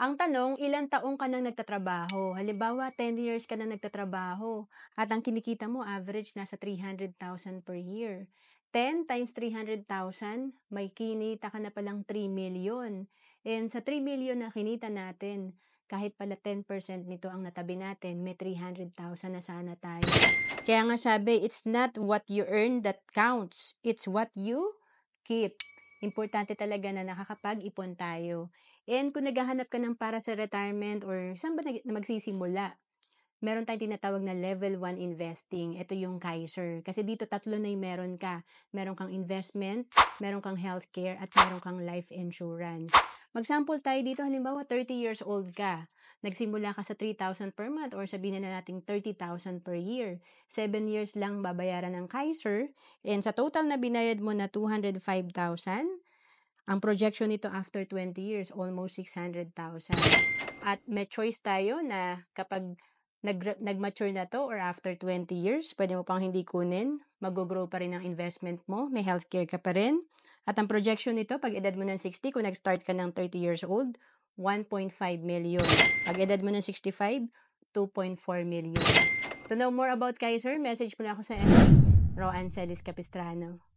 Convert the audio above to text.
Ang tanong, ilang taong ka nang nagtatrabaho? Halimbawa, 10 years ka nang nagtatrabaho at ang kinikita mo average nasa 300,000 per year. 10 times 300,000, may kinita ka na palang 3 million. And sa 3 million na kinita natin, kahit pala 10% nito ang natabi natin, may 300,000 na sana tayo. Kaya nga sabi, it's not what you earn that counts. It's what you keep. Importante talaga na nakakapag-ipon tayo. And kung naghahanap ka ng para sa retirement or saan ba magsisimula, meron tayong tinatawag na level 1 investing. Ito yung Kaiser. Kasi dito tatlo na yung meron ka. Meron kang investment, meron kang healthcare, at meron kang life insurance. Mag-sample tayo dito, halimbawa 30 years old ka. Nagsimula ka sa 3,000 per month or sabihin na natin 30,000 per year. 7 years lang babayaran ng Kaiser. And sa total na binayad mo na 205,000, ang projection nito after 20 years, almost 600,000. At may choice tayo na kapag nag-mature na to or after 20 years, pwede mo pang hindi kunin, mag-grow pa rin ang investment mo, may healthcare ka pa rin. At ang projection nito, pag edad mo ng 60, kung nag-start ka ng 30 years old, 1.5 million. Pag edad mo ng 65, 2.4 million. To know more about Kaiser, message mo na ako sa FB, Roancelis Capistrano.